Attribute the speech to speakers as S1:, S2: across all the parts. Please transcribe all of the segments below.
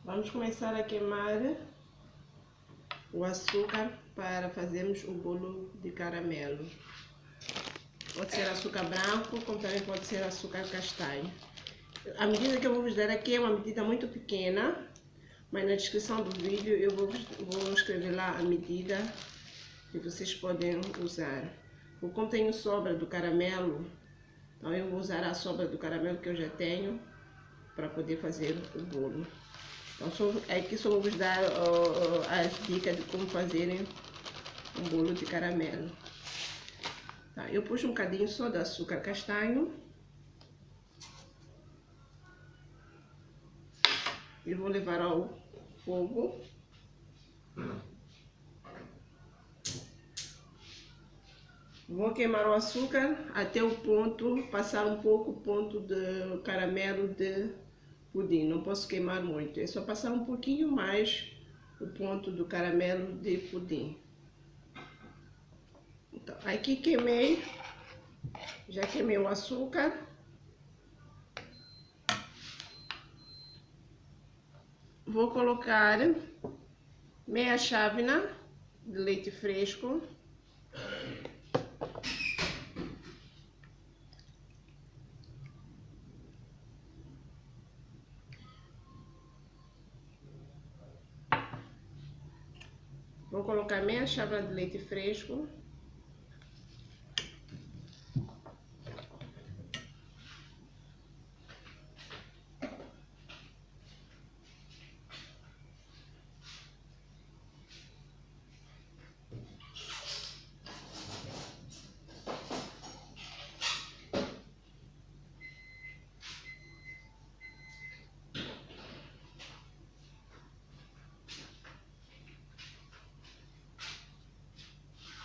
S1: Vamos começar a queimar o açúcar para fazermos o bolo de caramelo. Pode ser açúcar branco, como também pode ser açúcar castanho. A medida que eu vou vos dar aqui é uma medida muito pequena, mas na descrição do vídeo eu vou escrever lá a medida que vocês podem usar. Como tenho sobra do caramelo, então eu vou usar a sobra do caramelo que eu já tenho para poder fazer o bolo. Então aqui só vou vos dar as dicas de como fazerem um bolo de caramelo. Tá, eu puxo um bocadinho só de açúcar castanho e vou levar ao fogo. Vou queimar o açúcar até o ponto, passar um pouco o ponto de caramelo de pudim. Não posso queimar muito, é só passar um pouquinho mais o ponto do caramelo de pudim. Então, aqui queimei, já queimei o açúcar. Vou colocar meia chávena de leite fresco. Vou colocar meia chávena de leite fresco.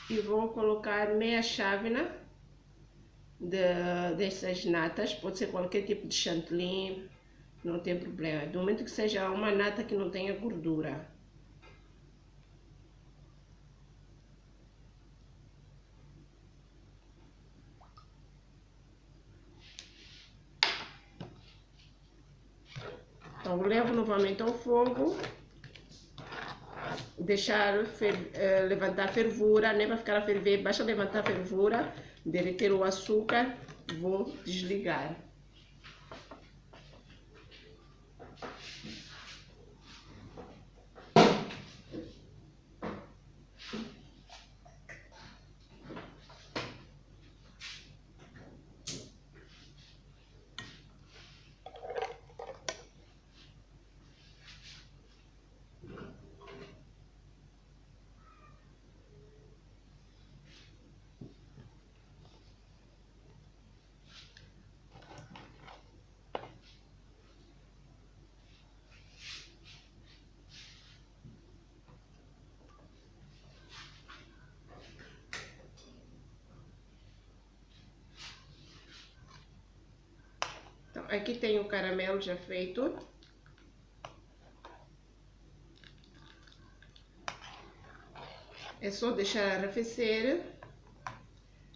S1: E vou colocar meia chávena dessas natas, pode ser qualquer tipo de chantilly, não tem problema, do momento que seja uma nata que não tenha gordura. Então levo novamente ao fogo, deixar levantar a fervura, nem para ficar a ferver, basta levantar a fervura, derreter o açúcar, vou desligar. Aqui tem o caramelo já feito. É só deixar arrefecer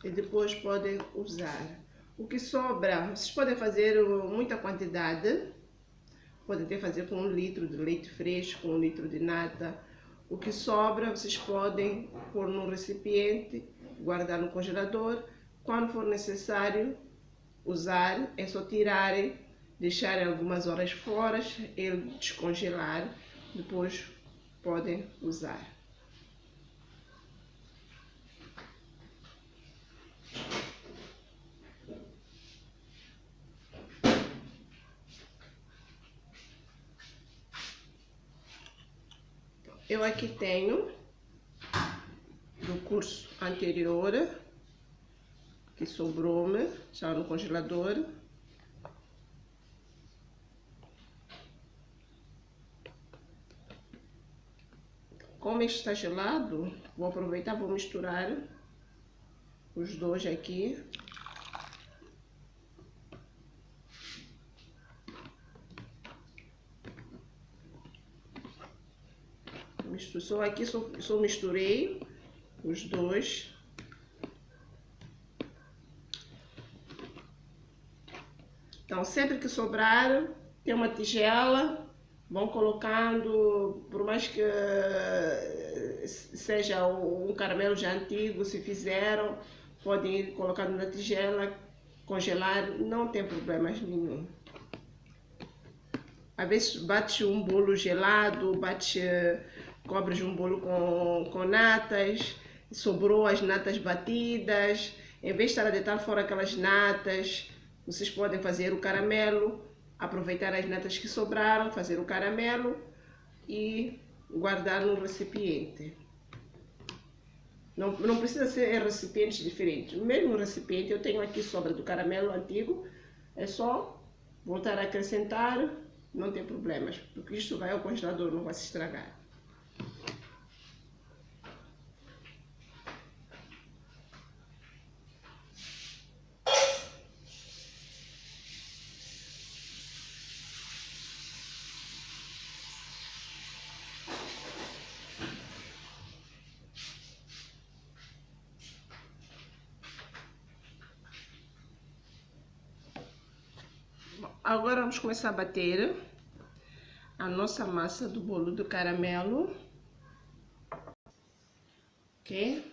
S1: e depois podem usar. O que sobra, vocês podem fazer muita quantidade. Podem até fazer com 1 litro de leite fresco, 1 litro de nata. O que sobra, vocês podem pôr num recipiente, guardar no congelador. Quando for necessário usar, é só tirarem, deixarem algumas horas fora, ele descongelar, depois podem usar. Eu aqui tenho do curso anterior, que sobrou-me, já no congelador. Como este está gelado, vou aproveitar, vou misturar os dois aqui. Só aqui só misturei os dois. Então, sempre que sobrar, tem uma tigela, Vão colocando, por mais que seja um caramelo já antigo, se fizeram, podem ir colocando na tigela, congelar, não tem problemas nenhum. Às vezes bate um bolo gelado, cobres um bolo com natas, sobrou as natas batidas, em vez de estar a deitar fora aquelas natas, vocês podem fazer o caramelo, aproveitar as natas que sobraram, fazer o caramelo e guardar no recipiente. Não precisa ser em recipientes diferentes. Mesmo recipiente, eu tenho aqui sobra do caramelo antigo, é só voltar a acrescentar, não tem problemas, porque isto vai ao congelador, não vai se estragar. Agora vamos começar a bater a nossa massa do bolo do caramelo, ok?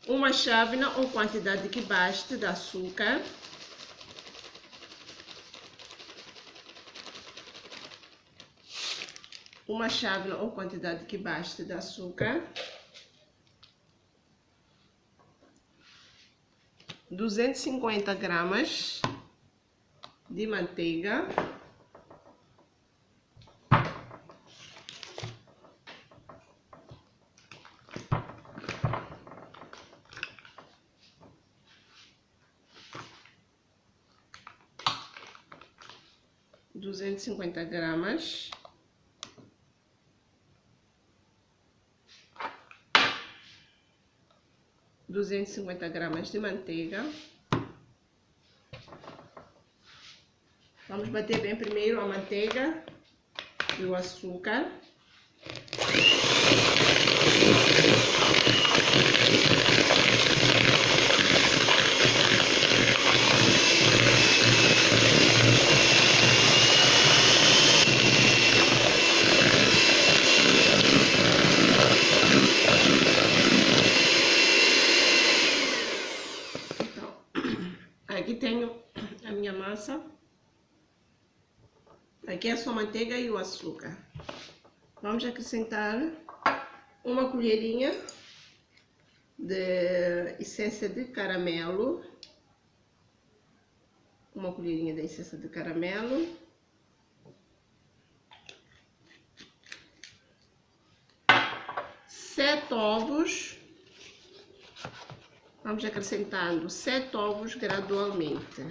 S1: Uma chávena ou quantidade que baste de açúcar. Uma chávena ou quantidade que baste de açúcar. 250 gramas de manteiga. $250. $250 de manteiga. Vamos bater bem primeiro a manteiga e o açúcar. Aqui tenho a minha massa. Aqui é só a manteiga e o açúcar. Vamos acrescentar uma colherinha de essência de caramelo. Uma colherinha de essência de caramelo. Sete ovos. Vamos acrescentando 7 ovos gradualmente.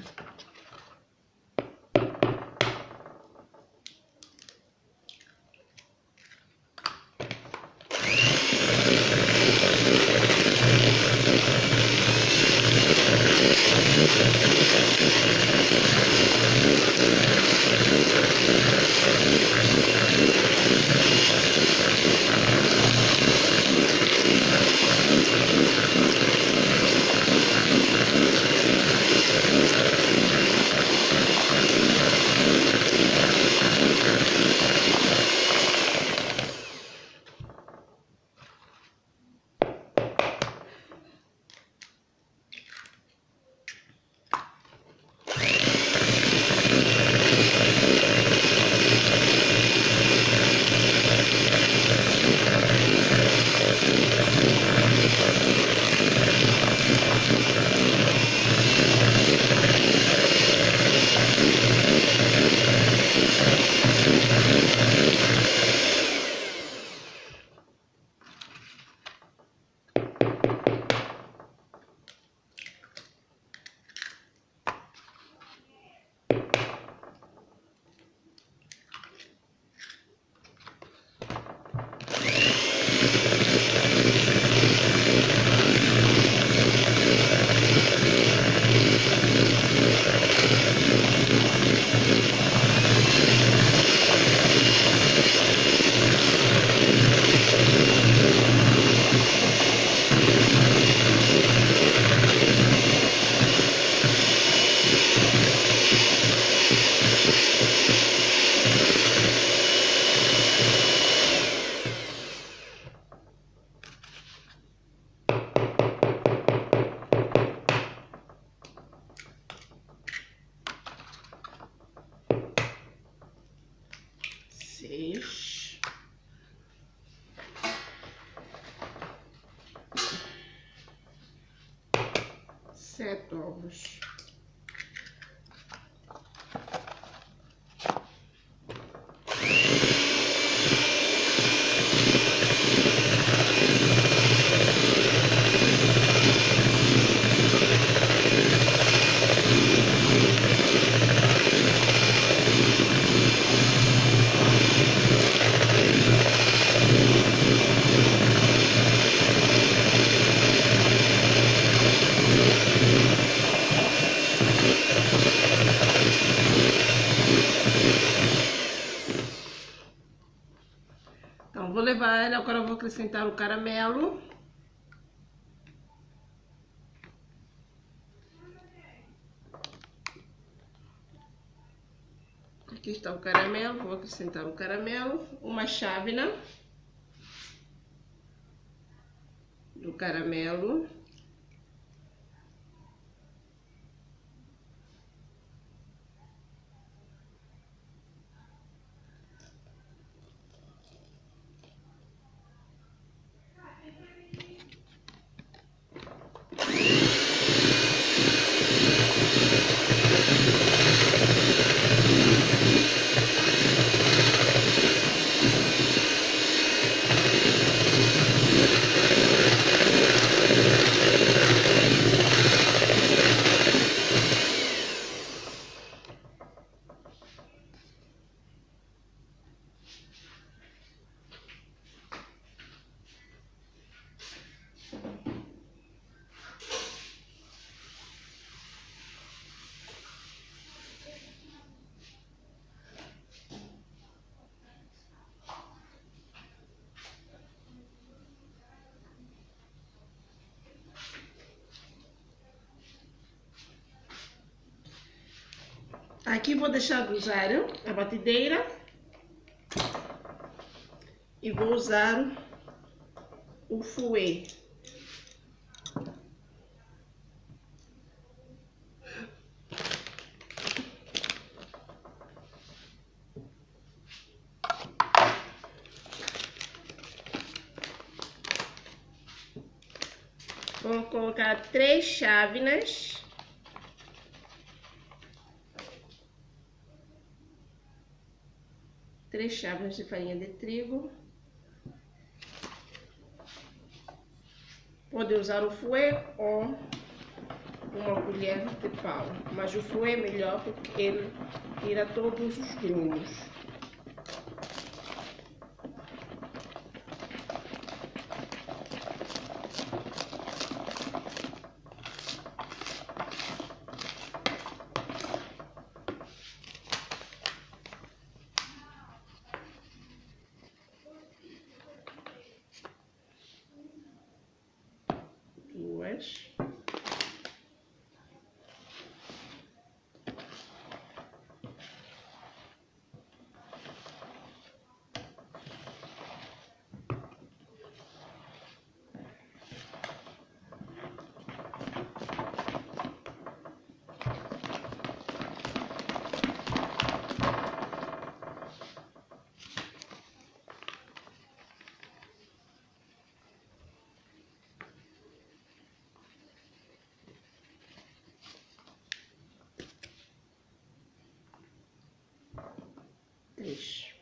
S1: 6. Sete ovos. Então, vou levar ela, agora eu vou acrescentar o caramelo. Aqui está o caramelo, vou acrescentar o caramelo, uma chávena do caramelo. Aqui vou deixar de usar a batedeira e vou usar o fouet. Vou colocar 3 chávenas. Três chávenas de farinha de trigo. Pode usar o fouet ou uma colher de pau, mas o fouet é melhor porque ele tira todos os grumos. Duas. Três.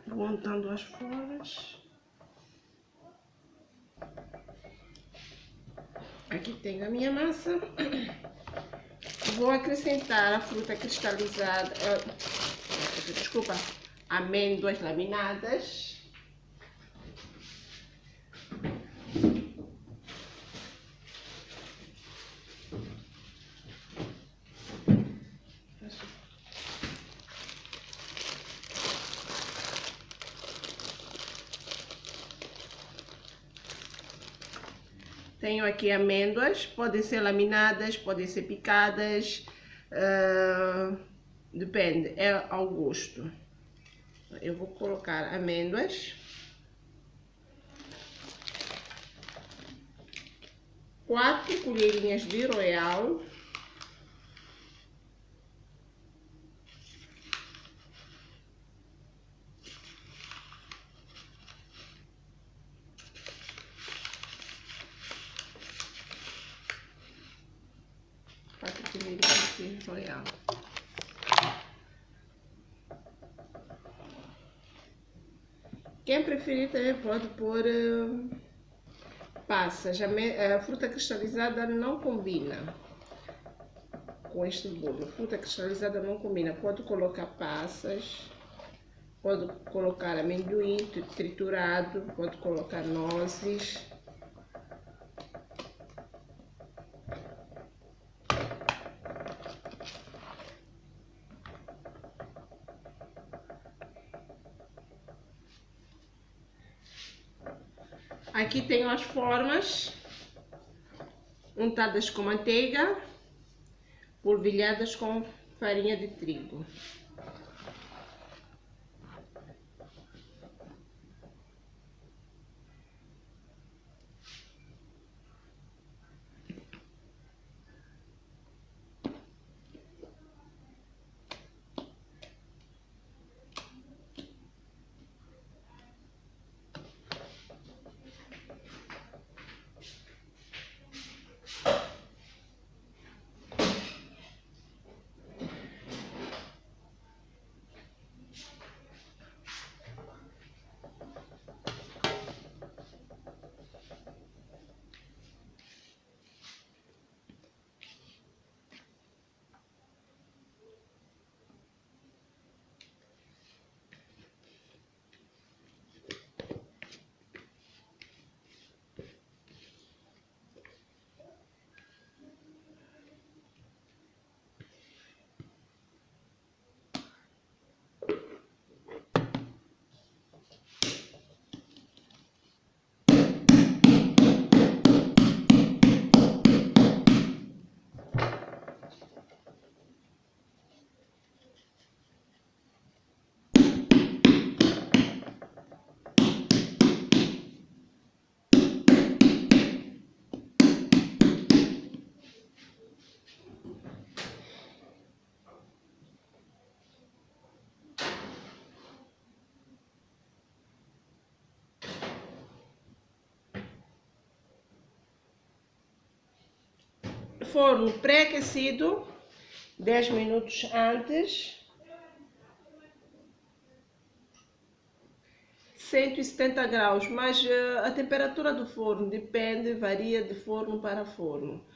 S1: Vou montando as folhas. Aqui tem a minha massa. Vou acrescentar a fruta cristalizada, desculpa, amêndoas laminadas. Tenho aqui amêndoas, podem ser laminadas, podem ser picadas, depende, é ao gosto. Eu vou colocar amêndoas, 4 colherinhas de royal, royal. Quem preferir também pode pôr passas. A fruta cristalizada não combina com este bolo. Fruta cristalizada não combina. Pode colocar passas, pode colocar amendoim triturado, pode colocar nozes. Aqui tenho as formas untadas com manteiga, polvilhadas com farinha de trigo. Forno pré-aquecido, 10 minutos antes, 170 graus, mas a temperatura do forno depende, varia de forno para forno.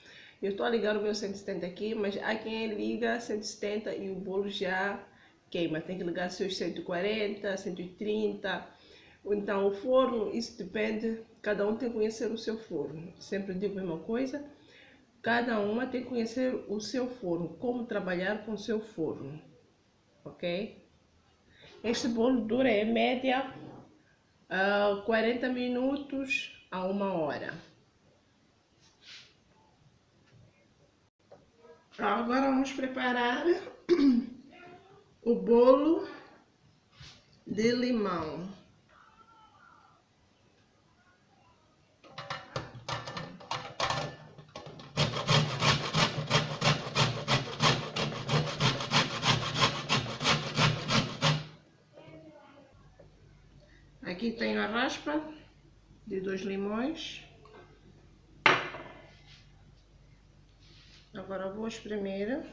S1: Eu estou a ligar o meu 170 aqui, mas há quem liga 170 e o bolo já queima. Tem que ligar seus 140, 130. Então o forno, isso depende, cada um tem que conhecer o seu forno. Sempre digo a mesma coisa. Cada uma tem que conhecer o seu forno, como trabalhar com o seu forno, ok? Este bolo dura em média 40 minutos a 1 hora. Agora vamos preparar o bolo de limão. Aqui tenho a raspa de 2 limões. Agora vou espremer.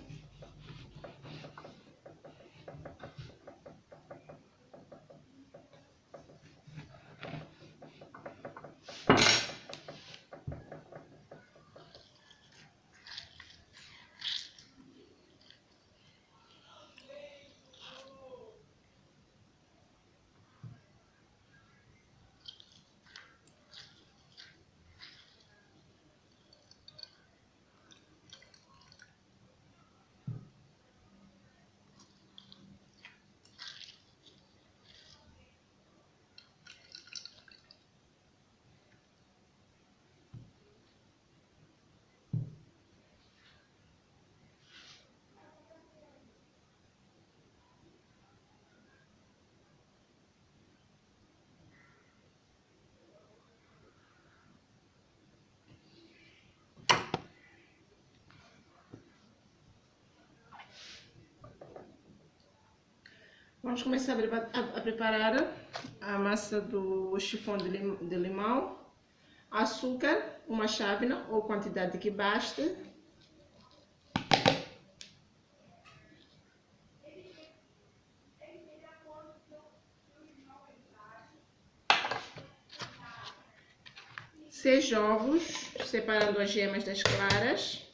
S1: Vamos começar a preparar a massa do chifão de limão. Açúcar, uma chávena ou quantidade que basta. Seis ovos, separando as gemas das claras.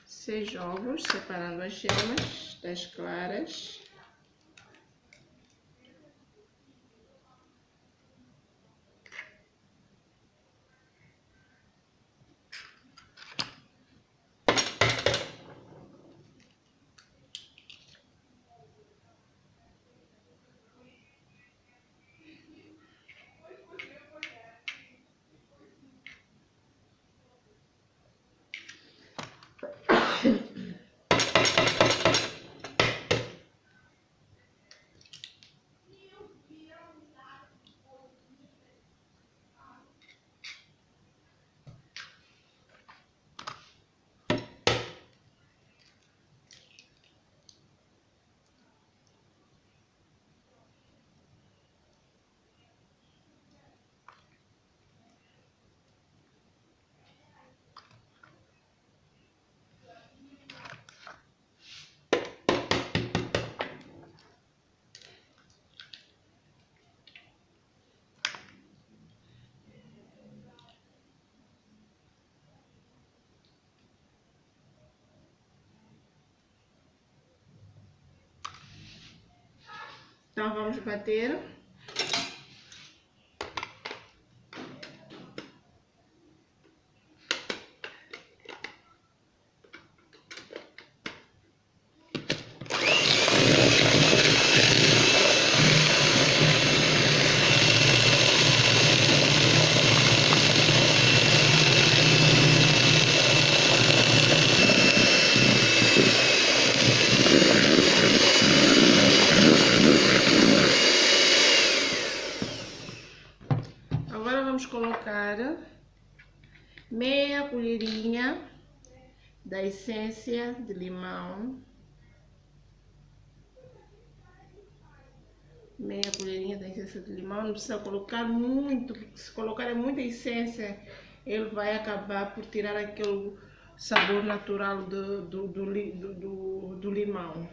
S1: Seis ovos, separando as gemas das claras. Então vamos bater. Agora vamos colocar meia colherinha da essência de limão. Meia colherinha da essência de limão, não precisa colocar muito, porque se colocar muita essência, ele vai acabar por tirar aquele sabor natural do limão.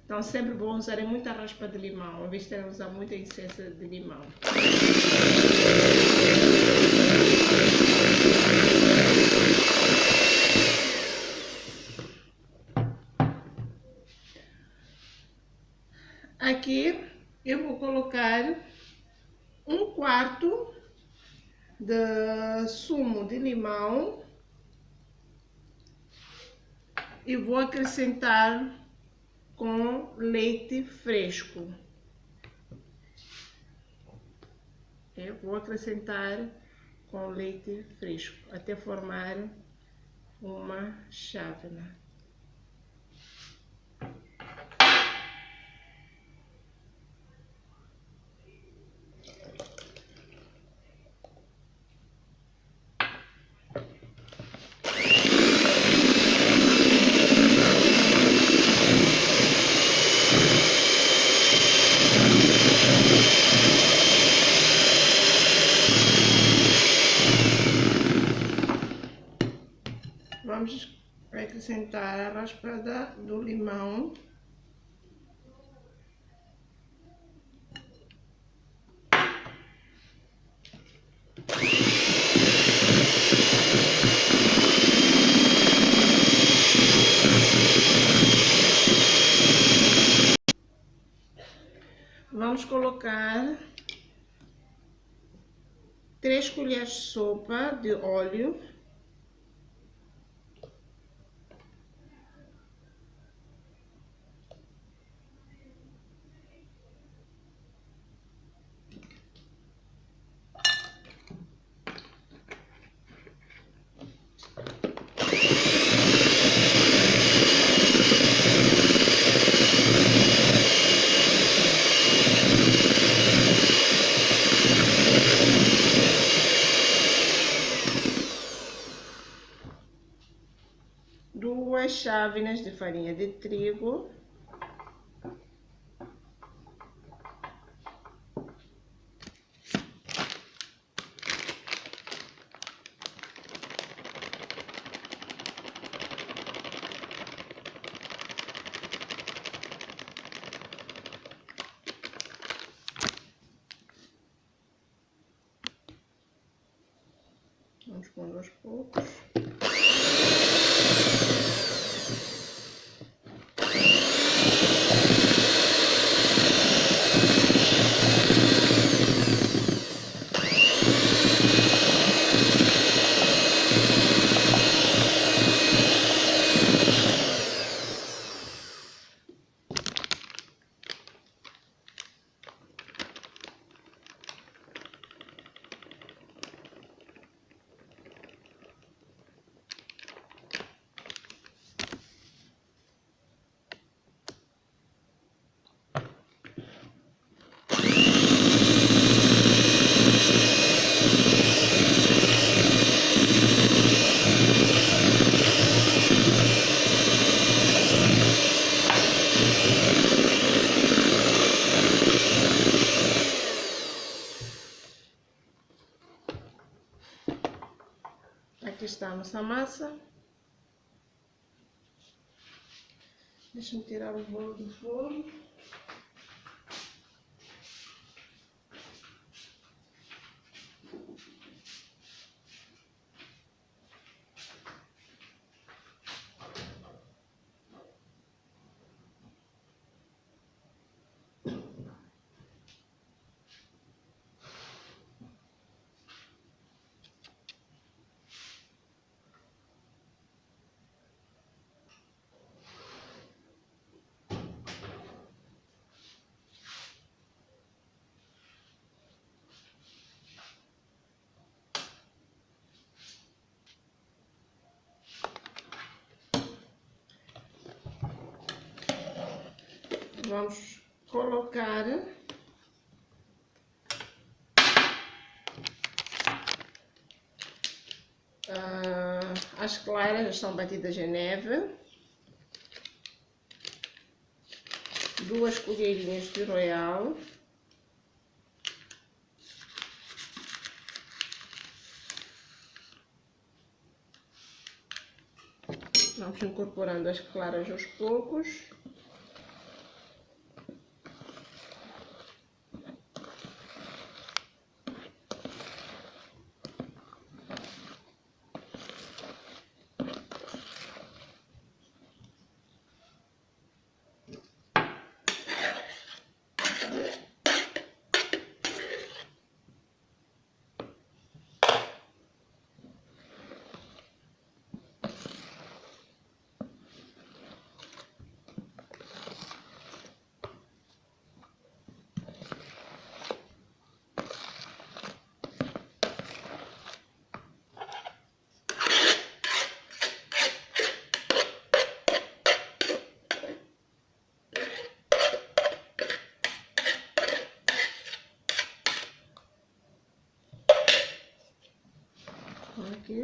S1: Então sempre bom usar muita raspa de limão, ao invés de usar muita essência de limão. Aqui eu vou colocar 1/4 de sumo de limão e vou acrescentar com leite fresco. Eu vou acrescentar com leite fresco até formar uma chávena. Vamos acrescentar a raspada do limão. Vamos colocar 3 colheres de sopa de óleo. 2 chávenas de farinha de trigo. Vamos pondo aos poucos. Aqui está a nossa massa. Deixa-me tirar o bolo do forno. Vamos colocar as claras, já estão batidas em neve, 2 colherinhas de royal, vamos incorporando as claras aos poucos. Aqui.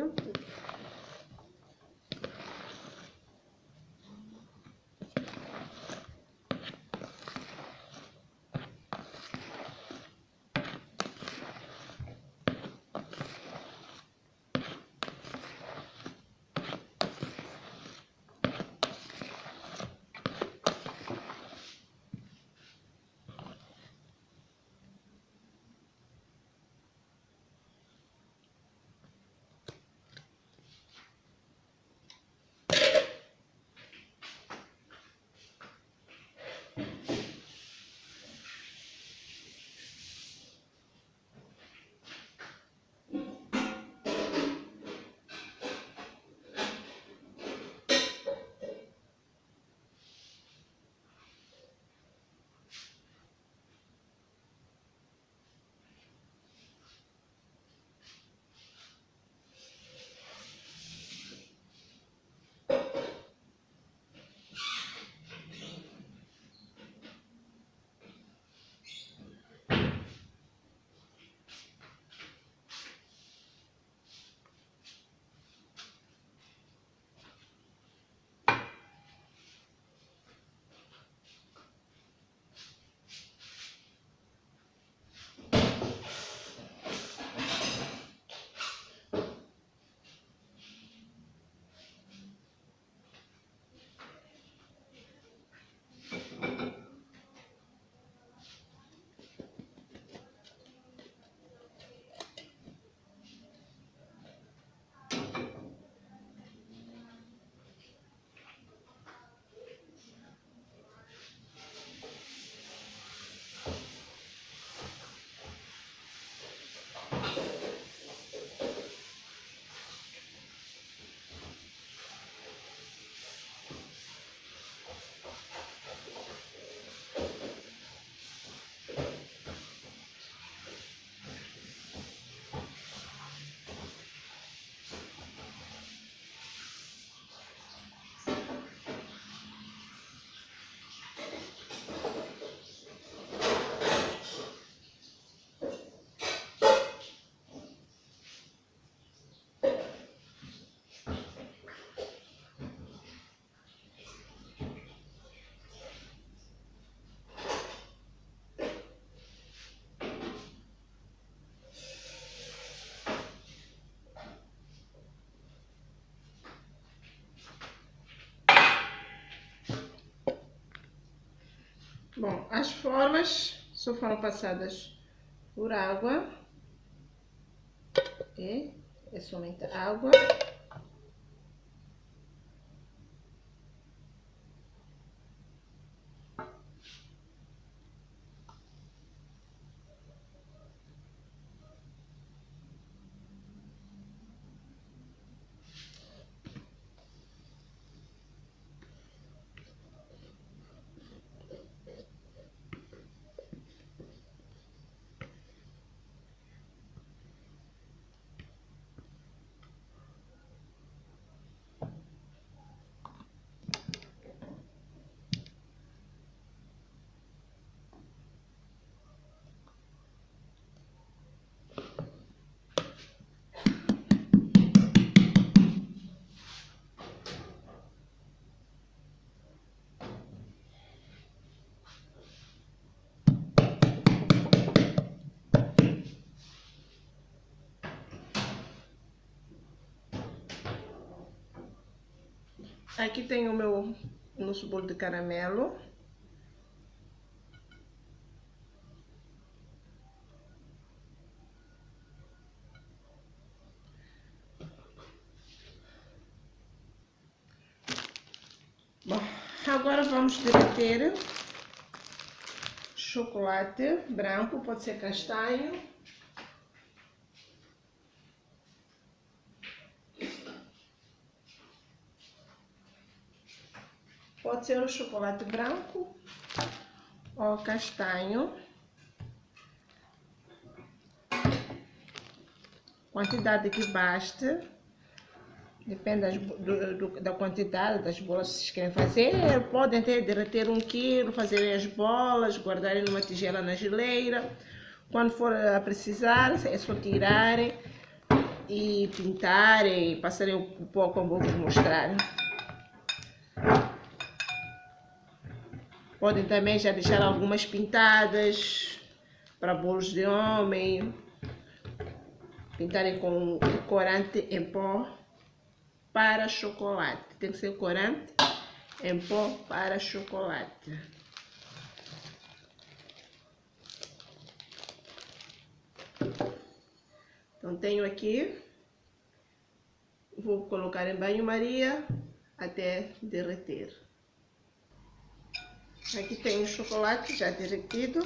S1: As formas só foram passadas por água. É somente água. Aqui tem o nosso bolo de caramelo. Bom, agora vamos derreter chocolate branco, pode ser castanho. Pode ser o chocolate branco ou castanho. Quantidade que basta. Depende da quantidade das bolas que vocês querem fazer. Podem até derreter 1 quilo, fazerem as bolas, guardarem numa tigela na geleira. Quando for a precisar, é só tirarem e pintarem, passarem o pó como vou vos mostrar. Podem também já deixar algumas pintadas para bolos de homem. Pintarem com corante em pó para chocolate. Tem que ser corante em pó para chocolate. Então tenho aqui, vou colocar em banho-maria até derreter. Aqui tem o chocolate já derretido.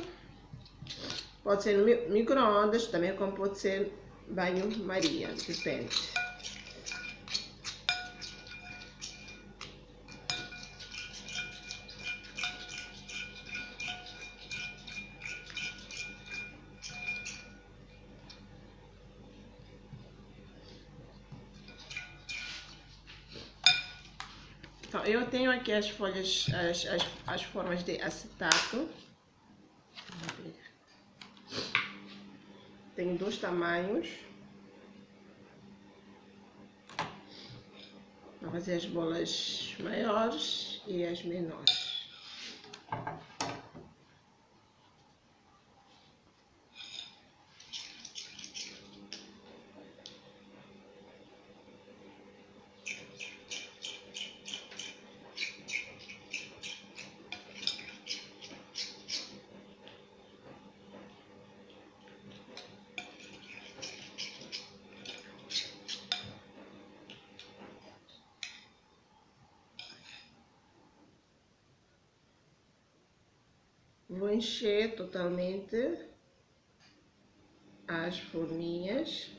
S1: Pode ser no micro-ondas, também como pode ser banho-maria, depende. Então, eu tenho aqui as folhas, as formas de acetato. Tenho 2 tamanhos. Vou fazer as bolas maiores e as menores. Vou encher totalmente as forminhas.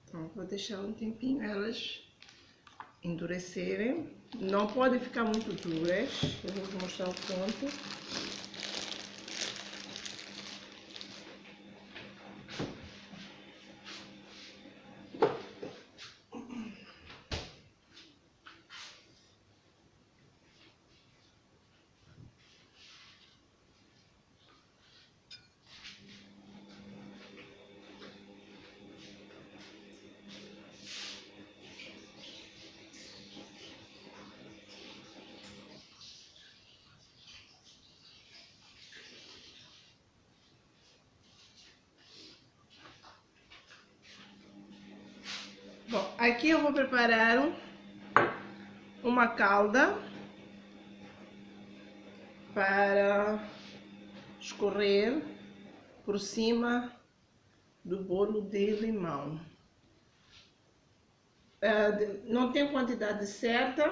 S1: Então, vou deixar um tempinho elas endurecerem. Não podem ficar muito duras. Eu vou vos mostrar o ponto. Bom, aqui eu vou preparar uma calda para escorrer por cima do bolo de limão. Não tem quantidade certa,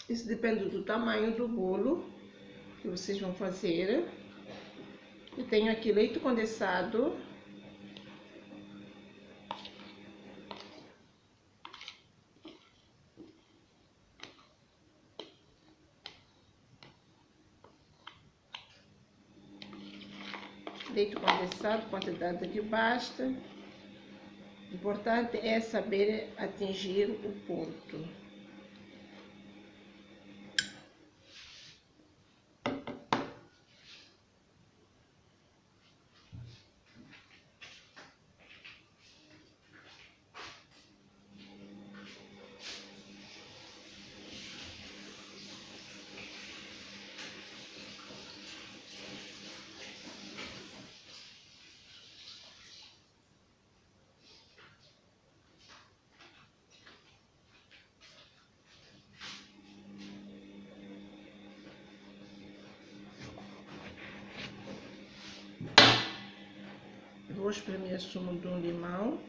S1: isso depende do tamanho do bolo que vocês vão fazer. Eu tenho aqui leite condensado, quantidade que basta. O importante é saber atingir o ponto. Vou espremer o sumo de um limão.